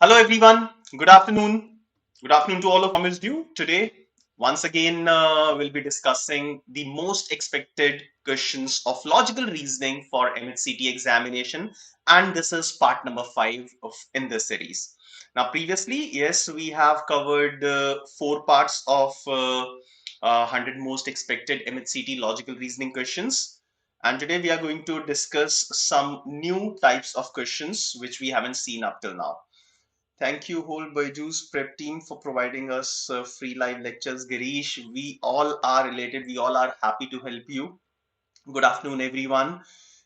Hello everyone. Good afternoon. Good afternoon to all of Thomas Dew. Today, once again, we'll be discussing the most expected questions of logical reasoning for MHCT examination, and this is part number 5 of in this series. Now, previously, yes, we have covered 4 parts of 100 most expected MHCT logical reasoning questions. And today we are going to discuss some new types of questions which we haven't seen up till now. Thank you, whole BYJU'S prep team, for providing us free live lectures. Girish, we all are related. We all are happy to help you. Good afternoon, everyone.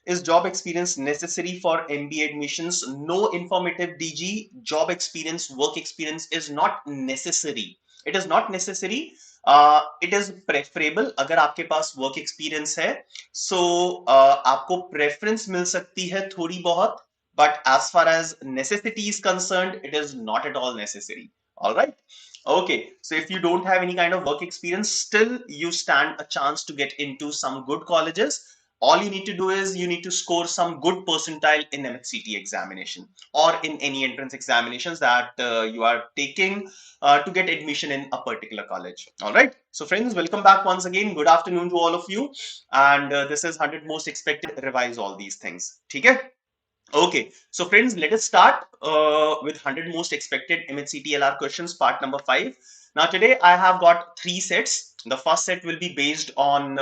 Is job experience necessary for MBA admissions? No, informative DG. Job experience, work experience is not necessary. It is not necessary. It is preferable. अगर आपके पास work experience है, so आपको preference मिल सकती है थोड़ी बहुत. But as far as necessity is concerned, it is not at all necessary. All right. Okay, so if you don't have any kind of work experience, still you stand a chance to get into some good colleges. All you need to do is you need to score some good percentile in MHCT examination or in any entrance examinations that you are taking to get admission in a particular college. All right. So friends, welcome back once again. Good afternoon to all of you. And this is 100 most expected. Revise all these things. Okay. Okay, so friends, let us start with 100 most expected MHCT questions, part number 5. Now, today I have got 3 sets. The first set will be based on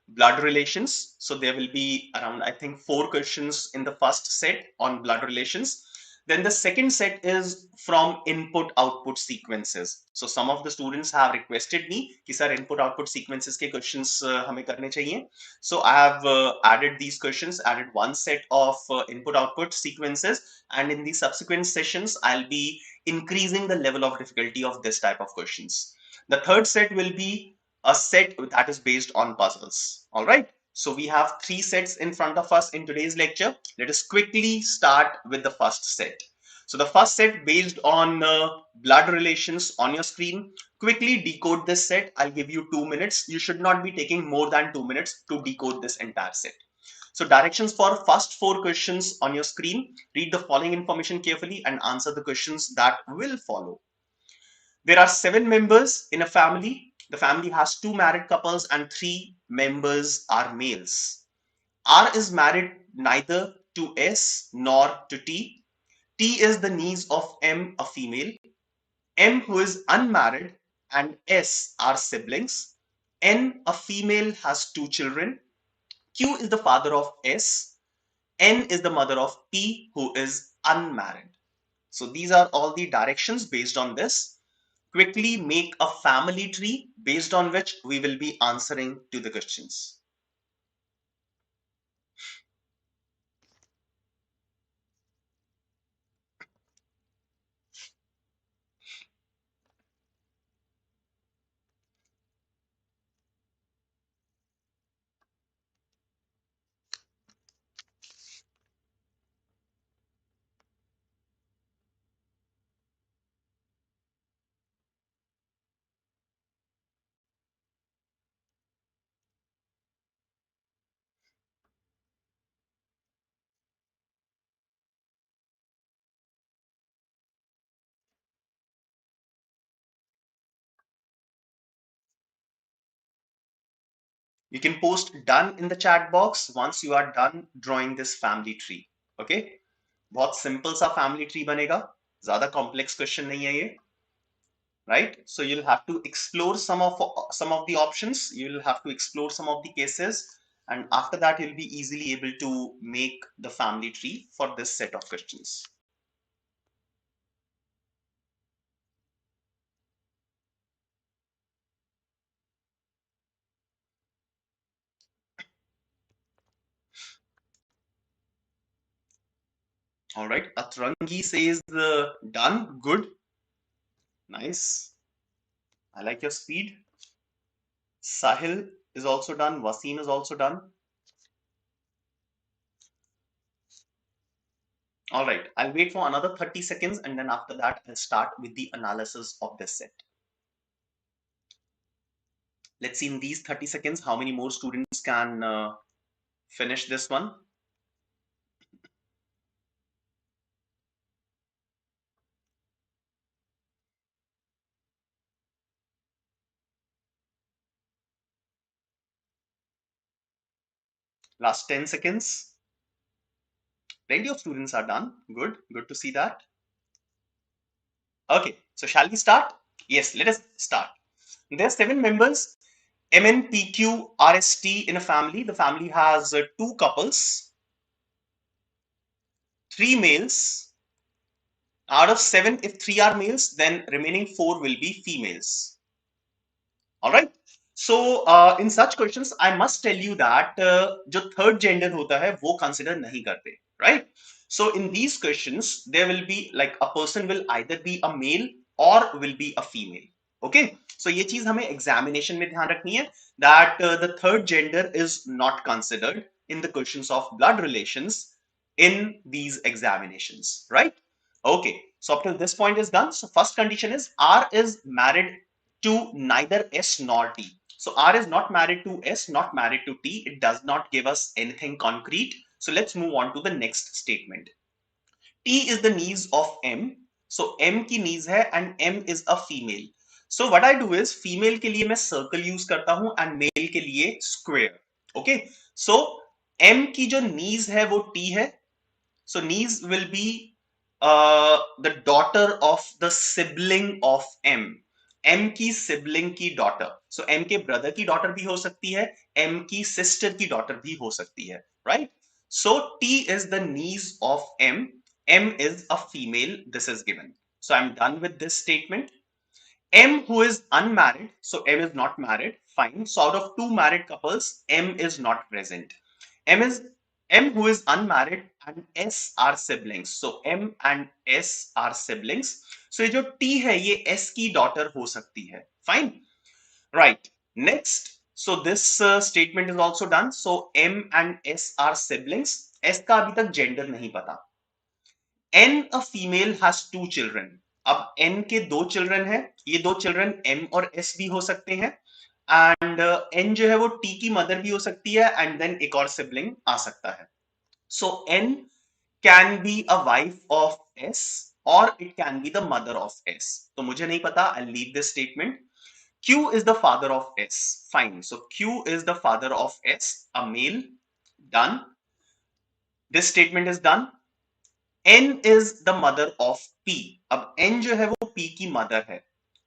blood relations. So there will be around, I think, 4 questions in the first set on blood relations. Then the second set is from input-output sequences. So some of the students have requested me कि sir input-output sequences के questions हमें करने चाहिए. So I have added these questions, added one set of input-output sequences, and in the subsequent sessions, I'll be increasing the level of difficulty of this type of questions. The third set will be a set that is based on puzzles. All right. So we have 3 sets in front of us in today's lecture. Let us quickly start with the first set. So the first set based on blood relations on your screen. Quickly decode this set. I'll give you 2 minutes. You should not be taking more than 2 minutes to decode this entire set. So directions for first 4 questions on your screen. Read the following information carefully and answer the questions that will follow. There are 7 members in a family. The family has 2 married couples and 3 members are males. R is married neither to S nor to T. T is the niece of M, a female. M, who is unmarried, and S are siblings. N, a female, has 2 children. Q is the father of S. N is the mother of P, who is unmarried. So these are all the directions based on this. Quickly make a family tree based on which we will be answering to the questions. You can post done in the chat box once you are done drawing this family tree. Okay, बहुत simple सा family tree बनेगा, ज़्यादा complex question नहीं है ये. Right, so you'll have to explore some of the options. You'll have to explore some of the cases, and after that you'll be easily able to make the family tree for this set of questions. All right, Atrangi says done. Good, nice. I like your speed. Sahil is also done. Wasim is also done. All right, I'll wait for another 30 seconds, and then after that I'll start with the analysis of this set. Let's see in these 30 seconds how many more students can finish this one. Last 10 seconds. Plenty of students are done. Good to see that. Okay, so shall we start? Yes, let us start. There are 7 members, MNPQRST in a family. The family has 2 couples, 3 males. Out of 7, if 3 are males, then remaining 4 will be females. All right. So in such questions, I must tell you that जो third gender होता है वो consider नहीं करते, right? So in these questions, there will be like a person will either be a male or will be a female. Okay. So ये चीज हमें examination में ध्यान रखनी है that the third gender is not considered in the questions of blood relations in these examinations, right? Okay. So up till this point is done. So first condition is R is married to neither S nor T. So R is not married to S, not married to T. It does not give us anything concrete. So let's move on to the next statement. T is the niece of M. So M की niece है and M is a female. So what I do is female के लिए मैं circle use करता हूँ and male के लिए square. Okay. So M की जो niece है वो T है. So niece will be the daughter of the sibling of M. M की sibling की daughter. So M के brother की daughter भी हो सकती है, M की sister की daughter भी हो सकती है, right? So T is the niece of M. M is a female. This is given. So I'm done with this statement. M who is unmarried. So M is not married. Fine. So out of 2 married couples, M is not present. M is M who is unmarried and S are siblings. So M and S are siblings. So ये जो T है ये S की daughter हो सकती है. Fine. Right. Next. So this statement is also done. So M and S are siblings. S का अभी तक gender नहीं पता. N a female has 2 children. अब N के 2 children हैं. ये 2 children M और S भी हो सकते हैं. एंड N जो है वो T की मदर भी हो सकती है एंड देन एक और सिबलिंग आ सकता है. So N can be a wife of S or it can be the mother of S. तो मुझे नहीं पता. I'll leave this statement. Q is the father of S. Fine. So Q is the father of S, a male. Done. This statement is done. N is the mother of P. अब N जो है वो P की mother है.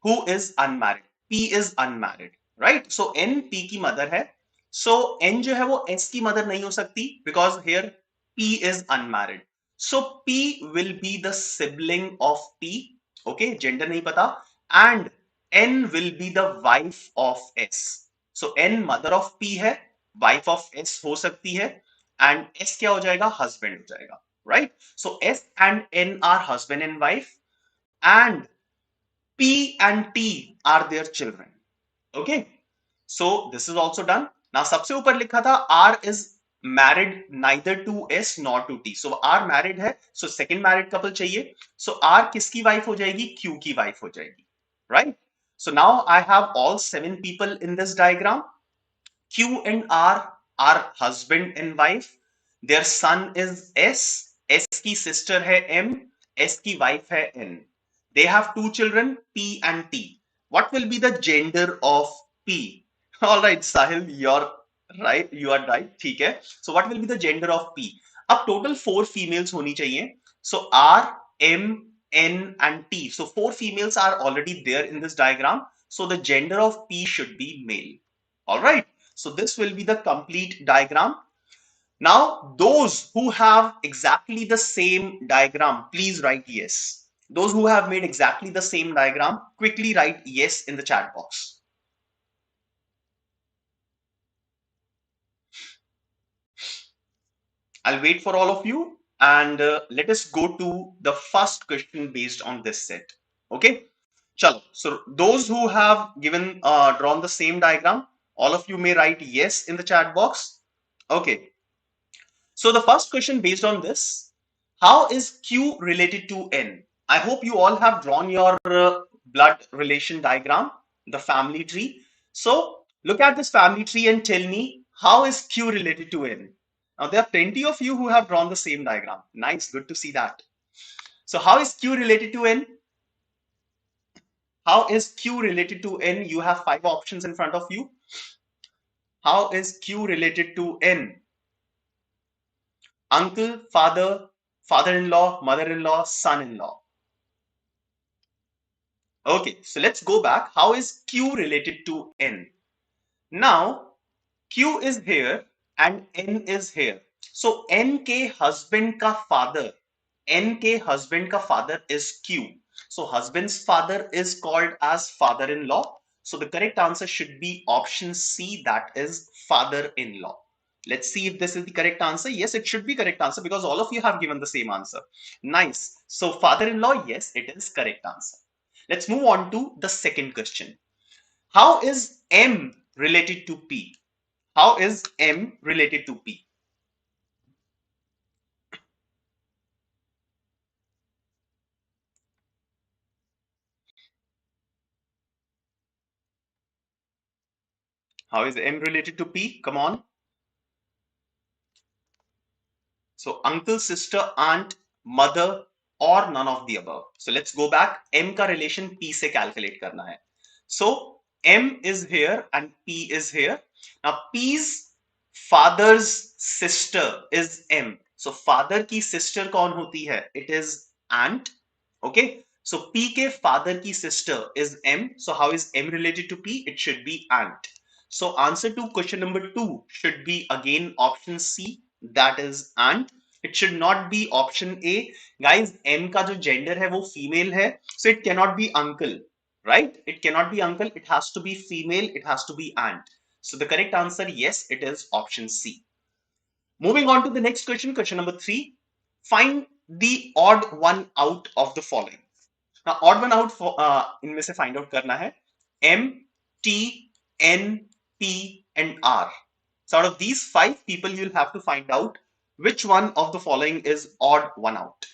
Who is unmarried? P is unmarried. Right? So N P की mother है. So N जो है वो S की mother नहीं हो सकती because here P is unmarried. So P will be the sibling of P. Okay, gender नहीं पता. And N will be the wife of S. So N mother of P है, wife of S हो सकती है, and S क्या हो जाएगा? Husband हो जाएगा. Right? So S and N are husband and wife, and P and T are their children. Okay? So this is also done. Now सबसे ऊपर लिखा था R is married neither to S nor to T. So R married है, so second married couple चाहिए. So R किसकी wife हो जाएगी? Q की wife हो जाएगी. Right? So now I have all 7 people in this diagram. Q and R are husband and wife. Their son is S. S की sister है M. S की wife है N. They have 2 children, P and T. What will be the gender of P? All right, Sahil, you're right. You are right. ठीक है. So what will be the gender of P? अब total 4 females होनी चाहिए. So R, M, N and T. So 4 females are already there in this diagram. So the gender of P should be male. All right. So this will be the complete diagram. Now, those who have exactly the same diagram, please write yes. Those who have made exactly the same diagram, quickly write yes in the chat box. I'll wait for all of you and let us go to the first question based on this set. Okay. Chalo. So those who have given drawn the same diagram, all of you may write yes in the chat box. Okay. So the first question based on this, how is Q related to N? I hope you all have drawn your blood relation diagram, the family tree. So look at this family tree and tell me, how is Q related to N? Now there are plenty of you who have drawn the same diagram. Nice, good to see that. So how is Q related to N? How is Q related to N? You have 5 options in front of you. How is Q related to N? Uncle, father, father-in-law, mother-in-law, son-in-law. Okay, so let's go back. How is Q related to N? Now, Q is here and N is here. So N के husband का father, N के husband का father is Q. So husband's father is called as father-in-law. So the correct answer should be option C, that is father-in-law. Let's see if this is the correct answer. Yes, it should be correct answer because all of you have given the same answer. Nice. So father-in-law, yes, it is correct answer. Let's move on to the second question. How is M related to P? How is M related to P? How is M related to P? Come on. So uncle, sister, aunt, mother, or none of the above. So let's go back. M का relation P से calculate करना है. So M is here and P is here. Now P's father's sister is M. So father की sister कौन होती है? It is aunt. Okay. So P के father की sister is M. So how is M related to P? It should be aunt. So answer to question number 2 should be again option C, that is aunt. It should not be option A. Guys, M का जो gender है वो female है, so it cannot be uncle, right? It cannot be uncle. It has to be female. It has to be aunt. So the correct answer, yes, it is option C. Moving on to the next question, question number 3. Find the odd one out of the following. Now, odd one out for इनमें से find out करना है M, T, N, P, and R. So out of these 5 people, you'll have to find out which one of the following is odd one out.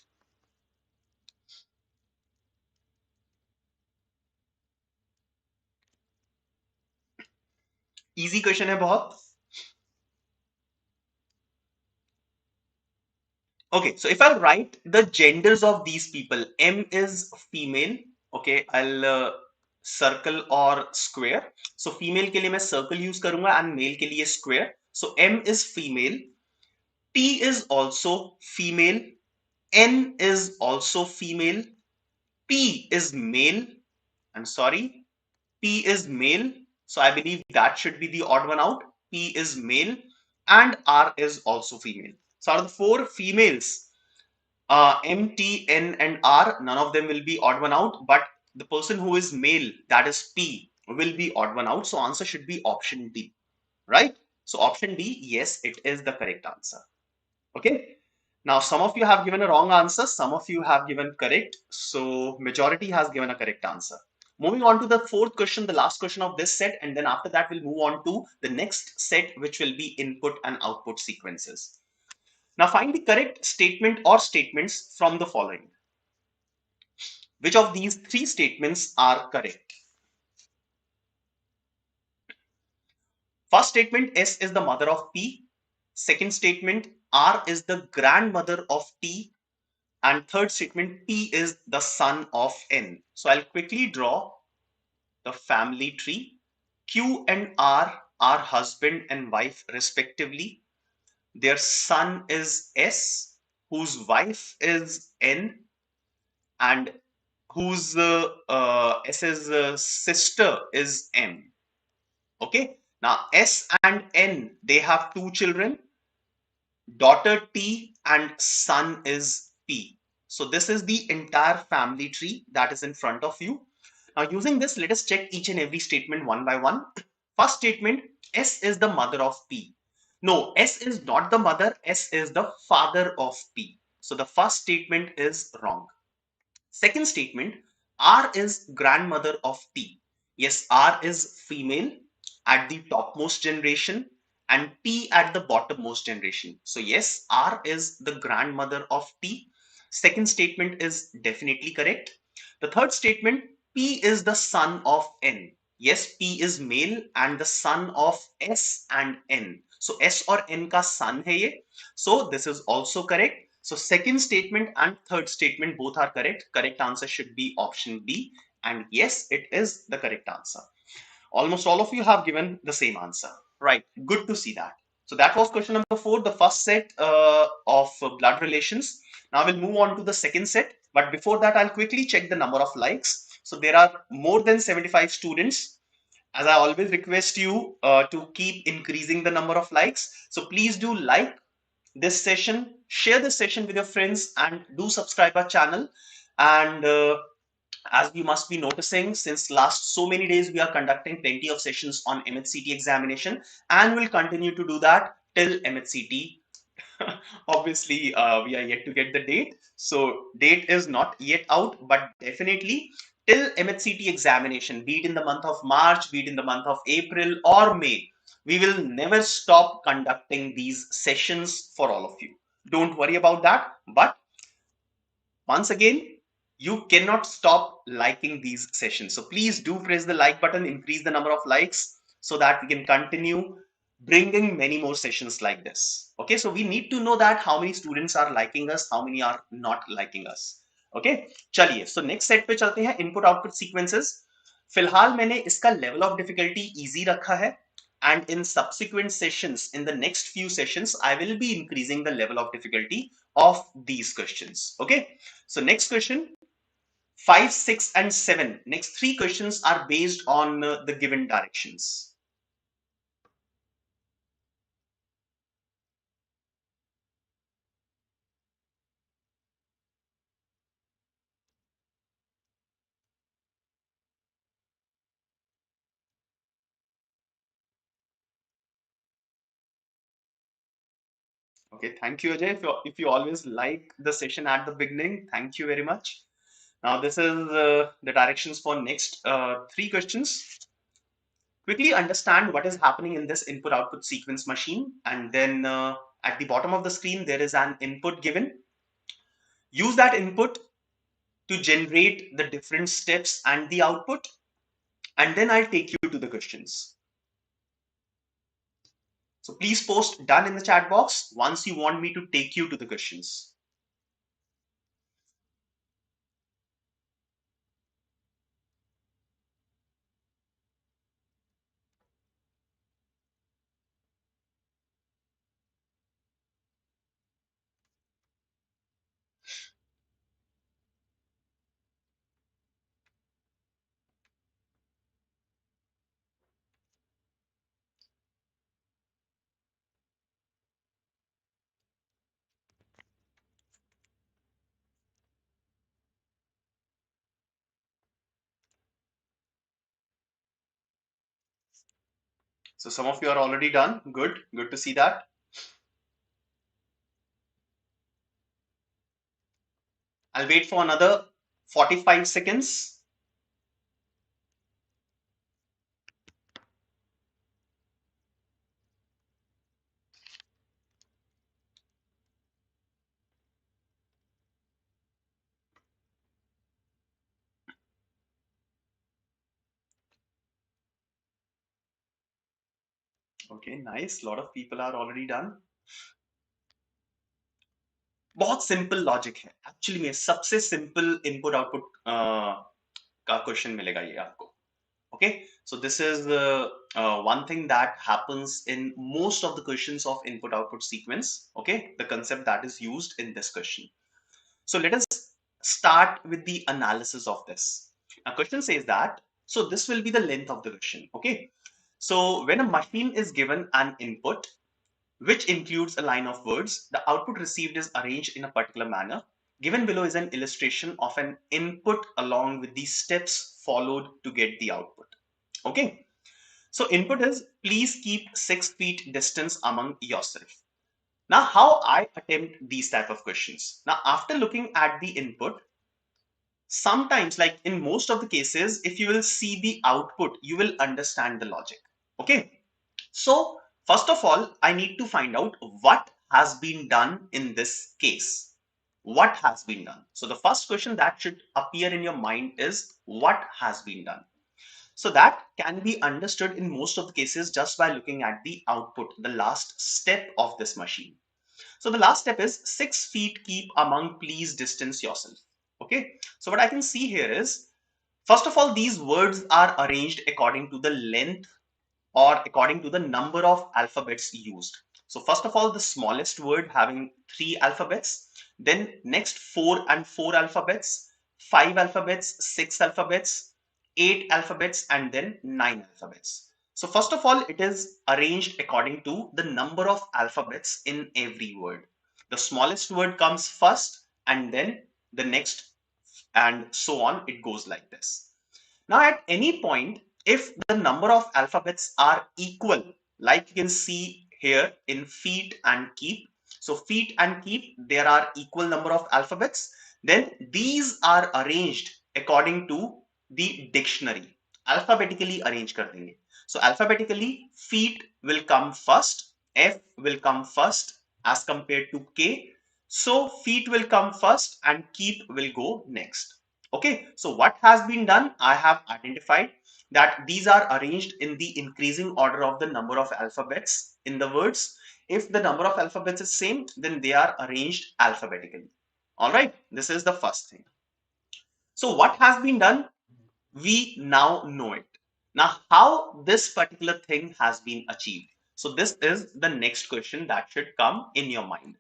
Easy question है बहुत. Okay, so if I write the genders of these people, M is female. Okay, I'll circle or square. So female के लिए मैं circle use करूंगा and male के लिए square. So M is female. T is also female. N is also female. P is male. I'm sorry. P is male. So I believe that should be the odd one out. P is male and R is also female. So out of the 4 females, M, T, N, and R, none of them will be odd one out, but the person who is male, that is P, will be odd one out. So answer should be option D, right? So option D, yes, it is the correct answer. Okay. Now, some of you have given a wrong answer. Some of you have given correct. So majority has given a correct answer. Moving on to the fourth question, the last question of this set. And then after that, we'll move on to the next set, which will be input and output sequences. Now find the correct statement or statements from the following. Which of these 3 statements are correct? First statement, S is the mother of P. Second statement, R is the grandmother of T. And third statement, P is the son of N. So I'll quickly draw the family tree. Q and R are husband and wife respectively. Their son is S, whose wife is N, and whose S's sister is M. Okay. Now S and N, they have 2 children, daughter T and son is P. So this is the entire family tree that is in front of you. Now using this, let us check each and every statement one by one. First statement, S is the mother of P. No, S is not the mother, S is the father of P. So the first statement is wrong. Second statement, R is grandmother of T. Yes, R is female at the topmost generation and T at the bottommost generation. So yes, R is the grandmother of T. Second statement is definitely correct. The third statement, P is the son of N. Yes, P is male and the son of S and N. So S or N ka son hai ye. So this is also correct. So second statement and third statement both are correct. Correct answer should be option B. And yes, it is the correct answer. Almost all of you have given the same answer. Right. Good to see that. So that was question number 4, the first set of blood relations. Now we'll move on to the second set. But before that, I'll quickly check the number of likes. So there are more than 75 students. As I always request you to keep increasing the number of likes. So please do like this session, share this session with your friends, and do subscribe our channel. And as you must be noticing, since last so many days, we are conducting plenty of sessions on MAHCET examination, and will continue to do that till MAHCET. Obviously, we are yet to get the date. So date is not yet out, but definitely till MAHCET examination, be it in the month of March, be it in the month of April or May, we will never stop conducting these sessions for all of you. Don't worry about that. But once again, you cannot stop liking these sessions. So please do press the like button, increase the number of likes so that we can continue bringing many more sessions like this. Okay, so we need to know that how many students are liking us, how many are not liking us. Okay, चलिए, so next set पे चलते हैं, input output sequences. फिलहाल मैंने इसका level of difficulty easy रखा है, and in subsequent sessions, in the next few sessions, I will be increasing the level of difficulty of these questions. Okay, so next question, 5, 6, and 7. Next 3 questions are based on the given directions. Okay, thank you, Ajay. If you always like the session at the beginning, thank you very much. Now, this is the directions for next 3 questions. Quickly understand what is happening in this input output sequence machine, and then at the bottom of the screen, there is an input given. Use that input to generate the different steps and the output, and then I'll take you to the questions. So please post done in the chat box once you want me to take you to the questions. So some of you are already done. Good, good to see that. I'll wait for another 45 seconds. Okay, nice. A lot of people are already done. बहुत simple logic है actually में, सबसे simple input output का question मिलेगा ये आपको. Okay, so this is one thing that happens in most of the questions of input output sequence. Okay, the concept that is used in this question. So let us start with the analysis of this. A question says that, so this will be the length of the question. Okay, so when a machine is given an input which includes a line of words, the output received is arranged in a particular manner. Given below is an illustration of an input along with the steps followed to get the output. Okay, so input is please keep 6 feet distance among yourself. Now, how I attempt these type of questions? Now, after looking at the input, sometimes, like in most of the cases, if you will see the output, you will understand the logic. Okay, so first of all, I need to find out what has been done in this case. What has been done? So the first question that should appear in your mind is what has been done. So that can be understood in most of the cases just by looking at the output, the last step of this machine. So the last step is 6 feet keep among, please distance yourself. Okay, so what I can see here is, first of all, these words are arranged according to the length or according to the number of alphabets used. So first of all, the smallest word having 3 alphabets, then next 4 and 4 alphabets, 5 alphabets, 6 alphabets, 8 alphabets, and then 9 alphabets. So first of all, it is arranged according to the number of alphabets in every word. The smallest word comes first, and then the next, and so on. It goes like this. Now, at any point, if the number of alphabets are equal, like you can see here in feet and keep. So feet and keep, there are equal number of alphabets. Then these are arranged according to the dictionary. Alphabetically arranged kar denge. So alphabetically, feet will come first, F will come first as compared to K. So feet will come first and keep will go next. Okay, so what has been done? I have identified that these are arranged in the increasing order of the number of alphabets in the words. If the number of alphabets is same, then they are arranged alphabetically. All right, this is the first thing. So what has been done? We now know it. Now, how this particular thing has been achieved? So this is the next question that should come in your mind.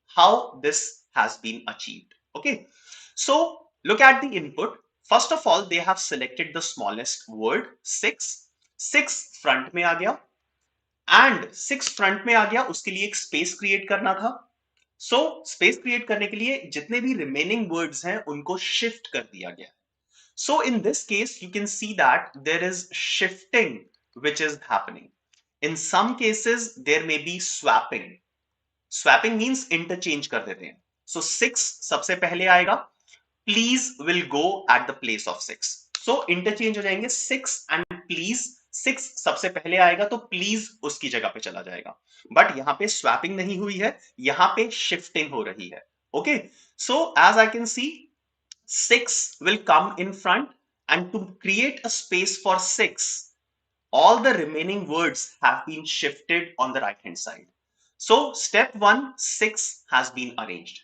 How this has been achieved. Okay. So look at the input. First of all, they have selected the smallest word, 6. 6 front में आ गया and 6 front में आ गया, उसके लिए एक space create करना था. So space create करने के लिए जितने भी remaining words हैं उनको shift कर दिया गया. So in this case, you can see that there is shifting which is happening. In some cases, there may be swapping. Swapping means interchange कर देते हैं. So 6 सबसे पहले आएगा. Please will go at the place of 6. So interchange हो जाएंगे. 6 and please. 6 सबसे पहले आएगा तो please उसकी जगह पे चला जाएगा. But यहाँ पे swapping नहीं हुई है. यहाँ पे shifting हो रही है. Okay. So as I can see, 6 will come in front, and to create a space for 6, all the remaining words have been shifted on the right hand side. So step 1, 6 has been arranged.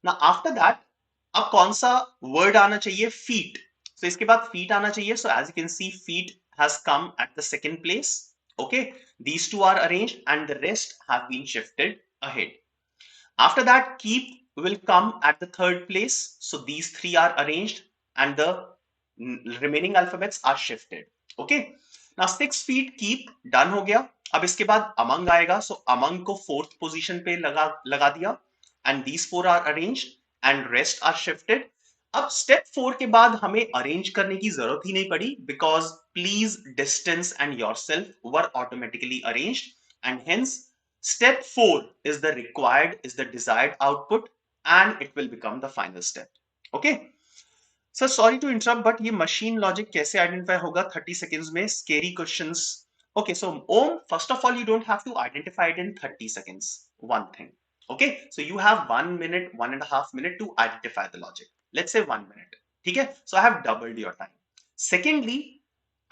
Now after that, अब कौन सा word आना चाहिए? Feet. So इसके बाद feet आना चाहिए. So as you can see, feet has come at the second place. Okay, these two are arranged and the rest have been shifted ahead. After that, keep will come at the third place. So these three are arranged and the remaining alphabets are shifted. Okay. Now 6 feet keep done हो गया. अब इसके बाद among आएगा. So among को fourth position पे लगा दिया. And these 4 are arranged and rest are shifted. अब step 4 के बाद हमें arrange करने की जरूरत ही नहीं पड़ी because please, distance and yourself were automatically arranged, and hence step 4 is the desired output, and it will become the final step. Okay. So sorry to interrupt, but ये machine logic कैसे identify होगा 30 seconds में? Scary questions. Okay, so Om, first of all, you don't have to identify it in 30 seconds. One thing. Okay, so you have 1 minute, 1.5 minutes to identify the logic. Let's say 1 minute. ठीक है? So I have doubled your time. Secondly,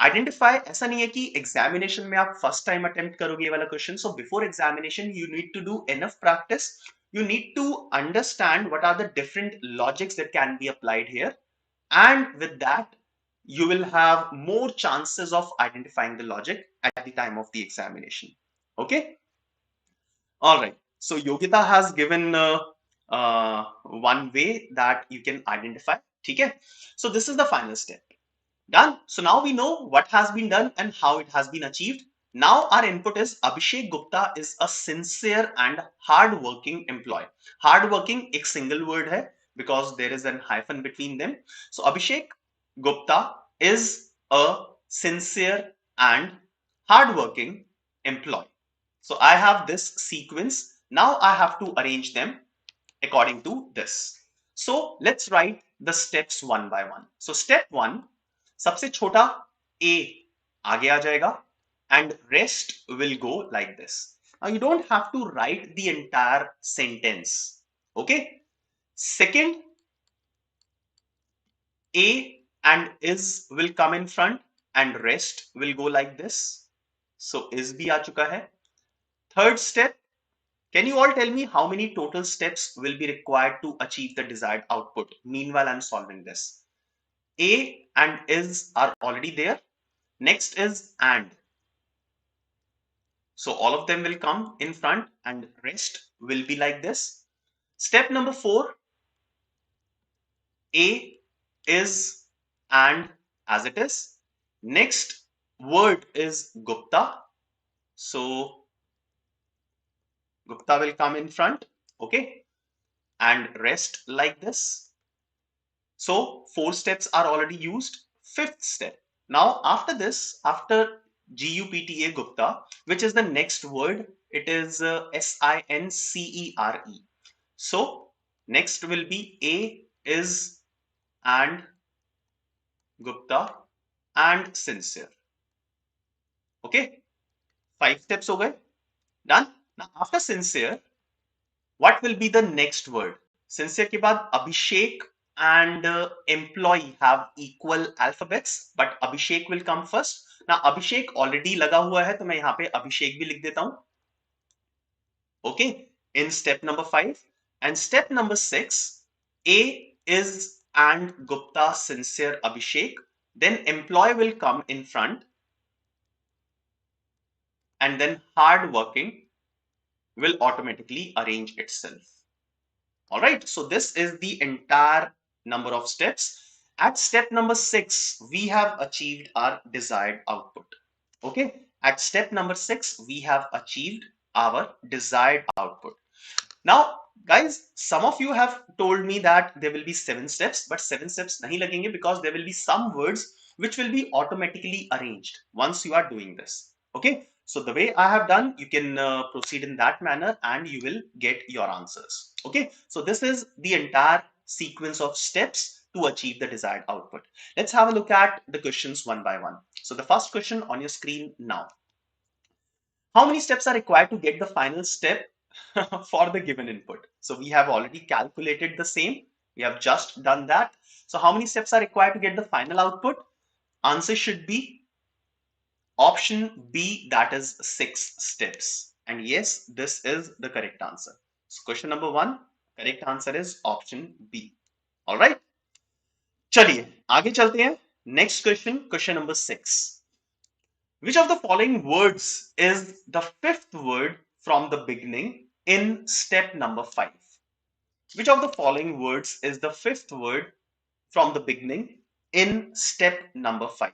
identify ऐसा नहीं है कि examination में आप first time attempt करोगे ये वाला question. So before examination you need to do enough practice. You need to understand what are the different logics that can be applied here, and with that you will have more chances of identifying the logic at the time of the examination. Okay. All right, so Yogita has given one way that you can identify. Okay, so this is the final step. Done. So now we know what has been done and how it has been achieved. Now our input is Abhishek Gupta is a sincere and hard-working employee. Hard-working एक single word है because there is an hyphen between them. So Abhishek Gupta is a sincere and hard-working employee. So I have this sequence. Now I have to arrange them according to this. So let's write the steps one by one. So step 1, सबसे छोटा A आगे आ जाएगा and rest will go like this. Now you don't have to write the entire sentence. Okay. Second, A and is will come in front and rest will go like this. So is भी आ चुका है. Third step, can you all tell me how many total steps will be required to achieve the desired output? Meanwhile, I'm solving this. A and is are already there. Next is and. So all of them will come in front and rest will be like this. Step number 4, A is and as it is. Next word is Gupta. So Gupta will come in front, okay, and rest like this. So 4 steps are already used. Fifth step. Now after this, after Gupta Gupta, which is the next word, it is Sincere. So next will be A is and Gupta and sincere. Okay, 5 steps हो गए. Done. Now after sincere, what will be the next word? Sincere के बाद Abhishek and employee have equal alphabets, but Abhishek will come first. Now Abhishek already लगा हुआ है, तो मैं यहाँ पे अभिषेक भी लिख देता हूँ. Okay, in step number 5. And step number 6, A is and Gupta, sincere, Abhishek. Then employee will come in front, and then hard working will automatically arrange itself. All right, so this is the entire number of steps. At step number 6, we have achieved our desired output. Okay, at step number 6, we have achieved our desired output. Now, guys, some of you have told me that there will be 7 steps, but 7 steps nahi lagenge because there will be some words which will be automatically arranged once you are doing this. Okay, so the way I have done, you can proceed in that manner and you will get your answers. Okay, so this is the entire sequence of steps to achieve the desired output. Let's have a look at the questions one by one. So the first question on your screen now. How many steps are required to get the final step for the given input? So we have already calculated the same. We have just done that. So how many steps are required to get the final output? Answer should be option B, that is 6 steps. And yes, this is the correct answer. So question number 1, correct answer is option B. All right. चलिए आगे चलते हैं. Next question, question number 6. Which of the following words is the 5th word from the beginning in step number 5? Which of the following words is the 5th word from the beginning in step number 5?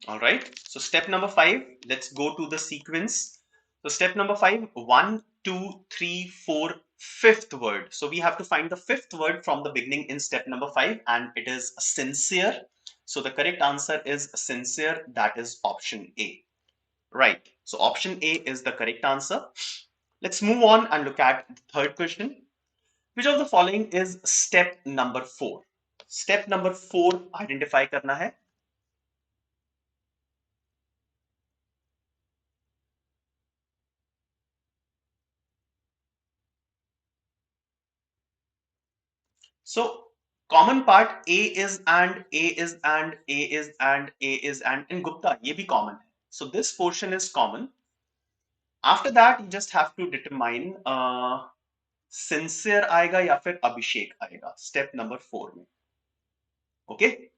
All right. So step number 5, let's go to the sequence. So step number 5, 1, 2, 3, 4, 5th word. So we have to find the 5th word from the beginning in step number 5, and it is sincere. So the correct answer is sincere. That is option A. Right. So option A is the correct answer. Let's move on and look at the third question. Which of the following is step number 4? Step number 4 identify करना है. So common part, A is and A is and A is and A is and in Gupta ये भी common है. So this portion is common. After that you just have to determine sincere आएगा या फिर अभिषेक आएगा step number 4 में. Okay.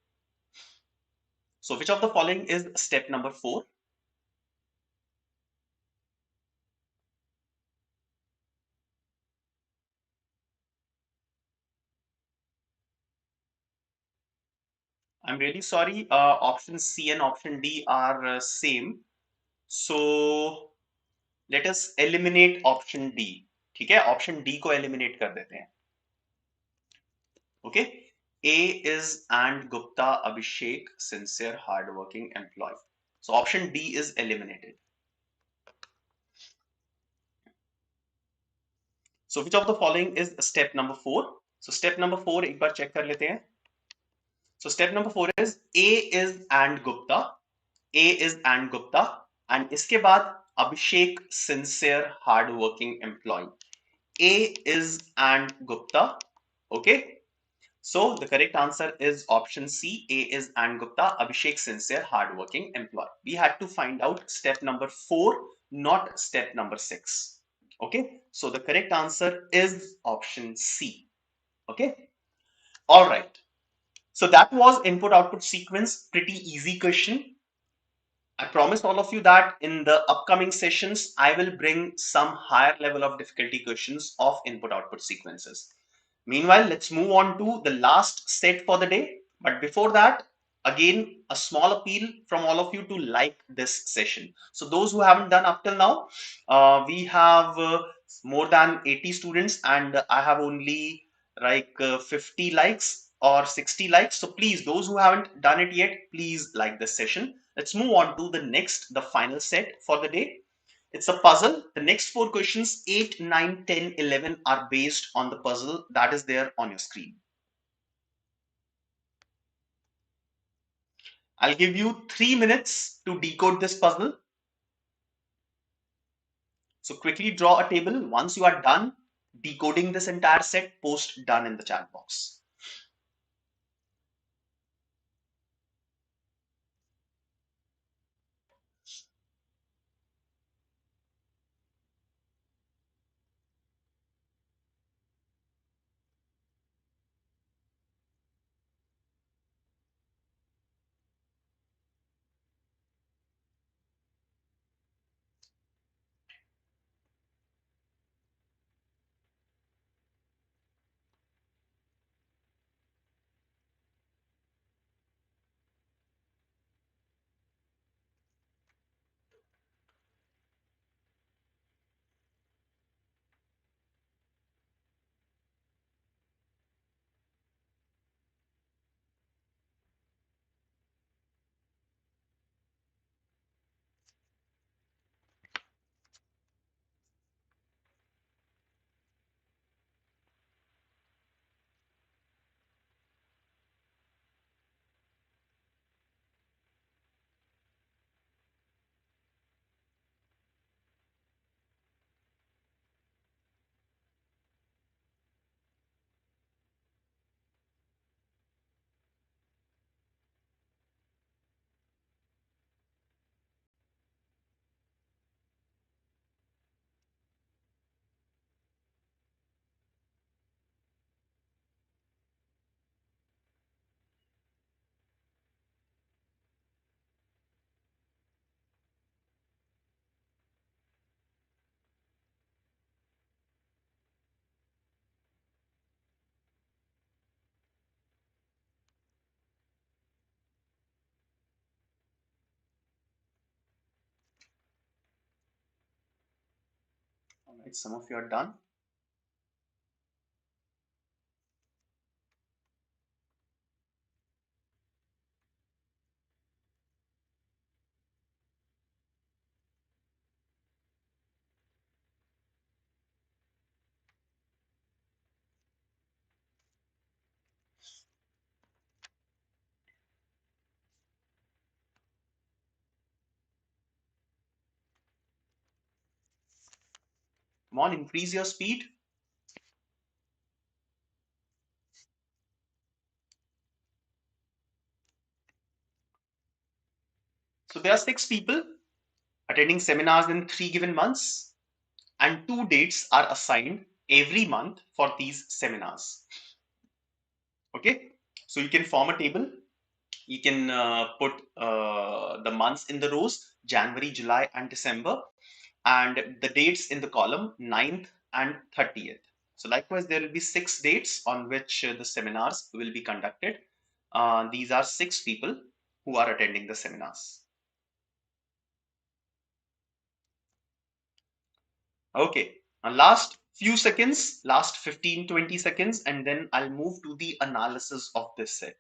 So which of the following is step number 4? I'm really sorry. Option C and option D are same. So let us eliminate option D. ठीक है, option D को eliminate कर देते हैं. Okay. A is and Gupta, Abhishek, sincere, hardworking employee. So option D is eliminated. So which of the following is step number 4? So step number 4 एक बार check कर लेते हैं. So step number 4 is A is and Gupta. A is and Gupta, and इसके बाद Abhishek, sincere, hardworking employee. A is and Gupta. Okay. So the correct answer is option C. A is and Gupta. Abhishek, sincere, hardworking employee. We had to find out step number 4, not step number 6. Okay. So the correct answer is option C. Okay. All right. So that was input output sequence. Pretty easy question. I promise all of you that in the upcoming sessions, I will bring some higher level of difficulty questions of input output sequences. Meanwhile, let's move on to the last set for the day. But before that, again, a small appeal from all of you to like this session. So those who haven't done up till now, we have more than 80 students and I have only like 50 likes or 60 likes. So please, those who haven't done it yet, please like this session. Let's move on to the final set for the day. It's a puzzle. The next 4 questions, 8, 9, 10, 11, are based on the puzzle that is there on your screen. I'll give you 3 minutes to decode this puzzle. So quickly draw a table. Once you are done decoding this entire set, post done in the chat box. All right, some of you are done. Come on, increase your speed. So there are 6 people attending seminars in 3 given months, and 2 dates are assigned every month for these seminars. Okay, so you can form a table. You can put the months in the rows, January, July, and December, and the dates in the column, 9th and 30th. So likewise, there will be 6 dates on which the seminars will be conducted. These are 6 people who are attending the seminars. Okay, last few seconds, last 15-20 seconds, and then I'll move to the analysis of this set.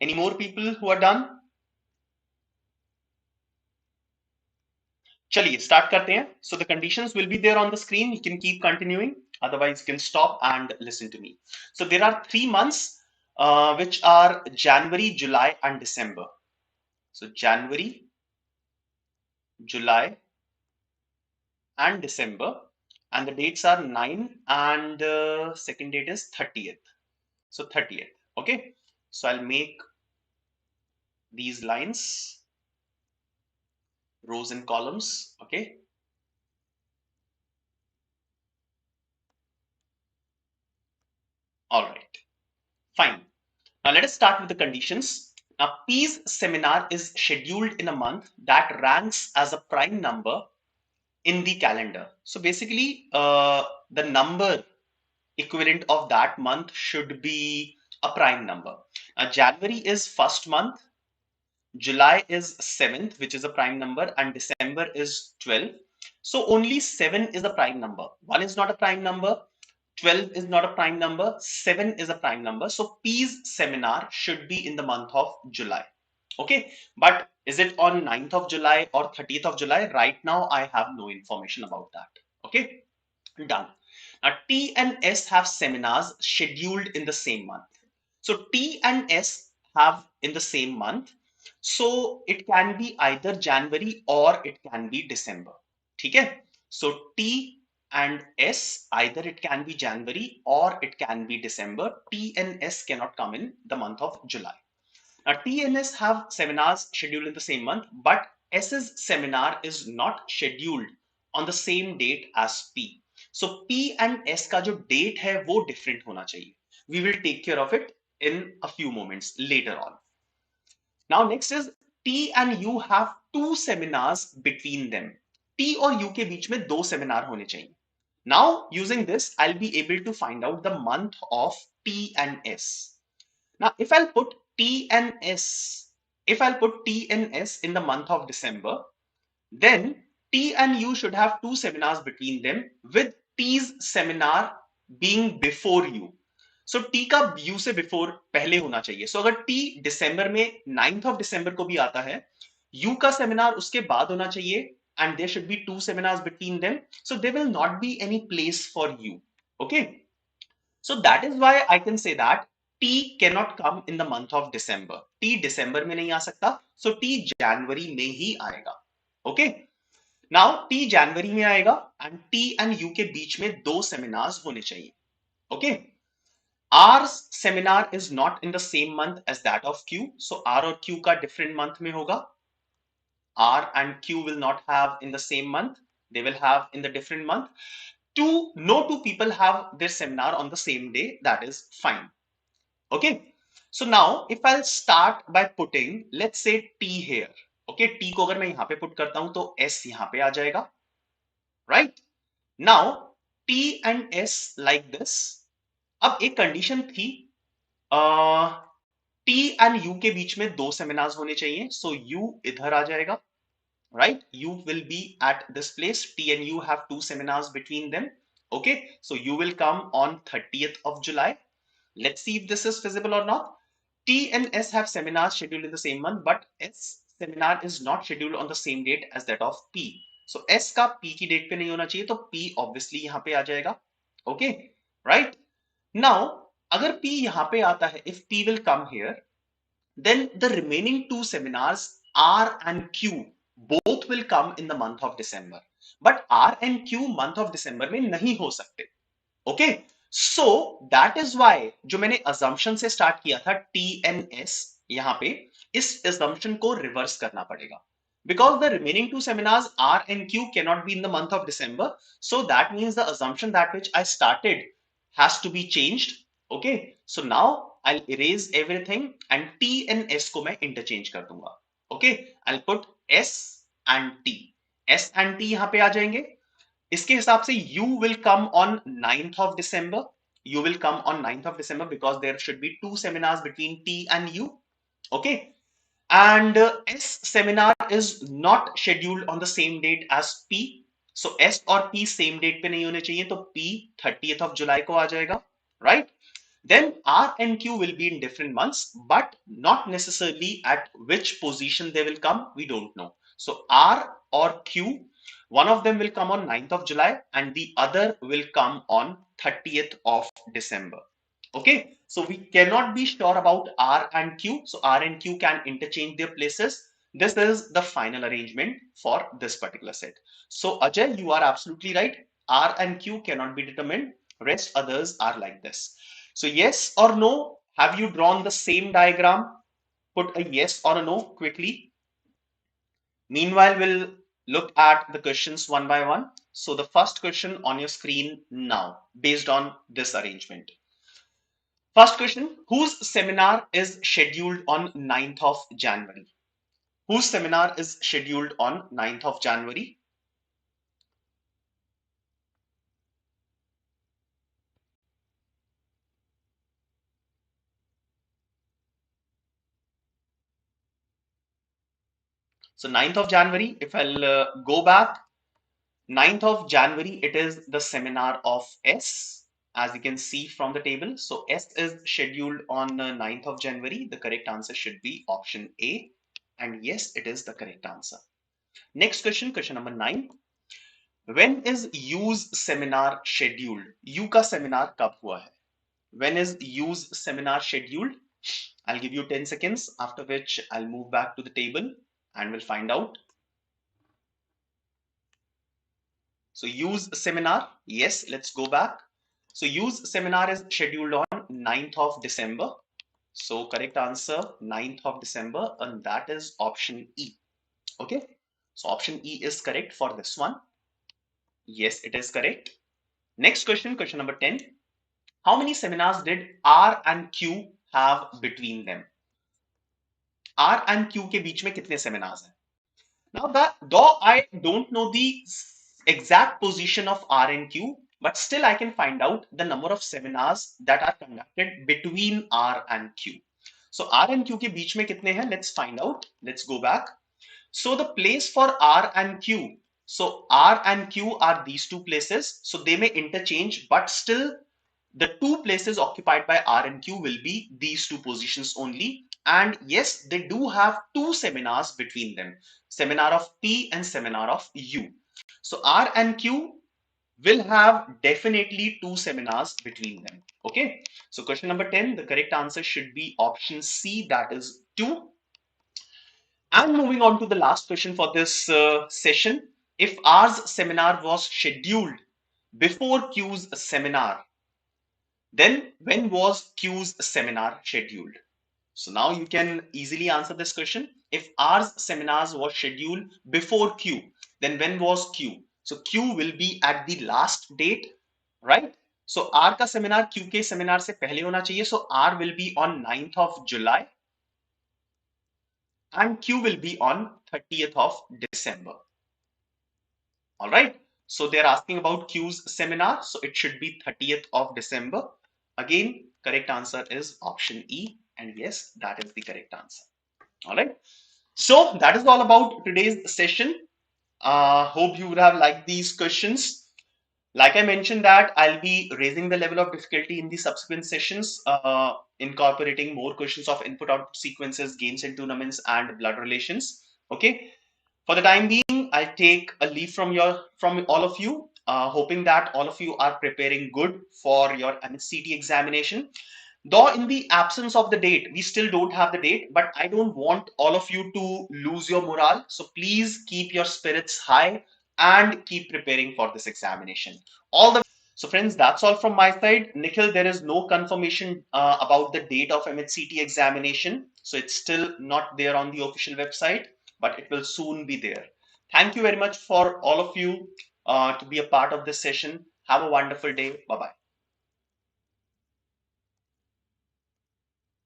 Any more people who are done? चलिए start करते हैं. So the conditions will be there on the screen. You can keep continuing. Otherwise, you can stop and listen to me. So there are 3 months which are January, July, and December. So January, July, and December, and the dates are 9 and second date is 30th. So 30th. Okay. So I'll make these lines, rows and columns. Okay. All right. Fine. Now let us start with the conditions. Now P's seminar is scheduled in a month that ranks as a prime number in the calendar. So basically, the number equivalent of that month should be a prime number. Now January is first month, July is 7th, which is a prime number, and December is 12th. So only 7 is a prime number. 1 is not a prime number. 12 is not a prime number. 7 is a prime number. So P's seminar should be in the month of July. Okay. But is it on 9th of July or 30th of July? Right now, I have no information about that. Okay. Done. Now, T and S have seminars scheduled in the same month. So T and S have in the same month. So it can be either January or it can be December. Okay? So T and S, either it can be January or it can be December. T and S cannot come in the month of July. Now T and S have seminars scheduled in the same month, but S's seminar is not scheduled on the same date as P. So P and S का जो date है वो different होना चाहिए. We will take care of it in a few moments later on. Now next is T and U have 2 seminars between them. T और U के बीच में 2 seminar होने चाहिए. Now using this, I'll be able to find out the month of T and S. Now if I'll put T and S, in the month of December, then T and U should have 2 seminars between them, with T's seminar being before U. So T का U से before पहले होना चाहिए. So अगर T दिसंबर में 9th of December को भी आता है, U का सेमिनार उसके बाद होना चाहिए, and there should be 2 seminars between them. So there will not be any place for U. Okay. So that is why I can say that T cannot come in the month of December. T December में नहीं आ सकता. So T January में ही आएगा. Okay. Now T January में आएगा and T and U के बीच में 2 seminars होने चाहिए. Okay. R's seminar is not in the same month as that of Q. So R और Q का different month में होगा. R and Q will not have in the same month. They will have in the different month. No two people have their seminar on the same day. That is fine. Okay. So now if I'll start by putting, let's say T here. Okay. T को अगर मैं यहाँ पे put करता हूँ तो S यहाँ पे आ जाएगा. Right. Now T and S like this. अब एक कंडीशन थी, टी एंड यू के बीच में 2 सेमिनार्स होने चाहिए. सो यू इधर आ जाएगा. Right. You will be at this place. T and you have 2 seminars between them. Okay. So you will come on 30th of July. Let's see if this is feasible or not. T and S have seminars scheduled in the same month, but S seminar is not scheduled on the same date as that of P. So S का P की date पे नहीं होना चाहिए, तो P obviously यहाँ पे आ जाएगा. Okay. Right. Now, अगर P यहाँ पे आता है, if P will come here, then the remaining 2 seminars, R and Q, both will come in the month of December. But R and Q month of December में नहीं हो सकते. Okay? So, that is why जो मैंने assumption से start किया था, T and S, यहाँ पे, इस assumption को reverse करना पड़ेगा. Because the remaining 2 seminars, R and Q, cannot be in the month of December. So that means the assumption that which I started has to be changed. Okay. So now I'll erase everything and T and S को मैं interchange कर दूंगा. Okay. I'll put S and T. S and T यहाँ पे आ जाएंगे. इसके हिसाब से U will come on 9th of December. U will come on 9th of December because there should be 2 seminars between T and U. Okay. And S seminar is not scheduled on the same date as P. So S और P same date पे नहीं होने चाहिए, तो P 30th of July को आ जाएगा. Right. Then R and Q will be in different months, but not necessarily at which position they will come, we don't know. So R or Q, one of them will come on 9th of July and the other will come on 30th of December. Okay, so we cannot be sure about R and Q. So R and Q can interchange their places. This is the final arrangement for this particular set. So Ajay, you are absolutely right. R and Q cannot be determined. Rest others are like this. So yes or no, have you drawn the same diagram? Put a yes or a no quickly. Meanwhile, we'll look at the questions one by one. So the first question on your screen now, based on this arrangement. First question, whose seminar is scheduled on 9th of January? Whose seminar is scheduled on 9th of January? So 9th of January, if I'll go back, 9th of January, it is the seminar of S, as you can see from the table. So S is scheduled on 9th of January. The correct answer should be option A. And yes, it is the correct answer. Next question, question number 9. When is U's seminar scheduled? U का seminar कब हुआ है? When is U's seminar scheduled? I'll give you 10 seconds, after which I'll move back to the table and we'll find out. So U's seminar, yes, let's go back. So U's seminar is scheduled on 9th of December. So correct answer 9th of December, and that is option E. Okay, so option E is correct for this one. Yes, it is correct. Next question, question number 10. How many seminars did R and Q have between them? R and Q के बीच में कितने seminars हैं? Now that though I don't know the exact position of R and Q, but still I can find out the number of seminars that are conducted between R and Q. So R and Q के बीच में कितने हैं? Let's find out. Let's go back. So the place for R and Q. So R and Q are these two places. So they may interchange, but still the two places occupied by R and Q will be these two positions only. And yes, they do have two seminars between them, seminar of P and seminar of U. So R and Q will have definitely two seminars between them. Okay, so question number 10, the correct answer should be option C, that is 2. And moving on to the last question for this session, if R's seminar was scheduled before Q's seminar, then when was Q's seminar scheduled? So now you can easily answer this question. If R's seminars was scheduled before Q, then when was Q? So Q will be at the last date, right? So R का seminar Q के seminar से पहले होना चाहिए. So R will be on 9th of July and Q will be on 30th of December. All right. So they're asking about Q's seminar. So it should be 30th of December. Again, correct answer is option E. And yes, that is the correct answer. All right. So that is all about today's session. Hope you would have liked these questions. Like I mentioned that I'll be raising the level of difficulty in the subsequent sessions, incorporating more questions of input-output sequences, games and tournaments, and blood relations. Okay. For the time being, I'll take a leave from all of you, hoping that all of you are preparing good for your MAHCET examination. Though in the absence of the date, we still don't have the date, but I don't want all of you to lose your morale. So please keep your spirits high and keep preparing for this examination. So friends, that's all from my side. Nikhil, there is no confirmation about the date of MAHCET examination. So it's still not there on the official website, but it will soon be there. Thank you very much for all of you to be a part of this session. Have a wonderful day. Bye-bye.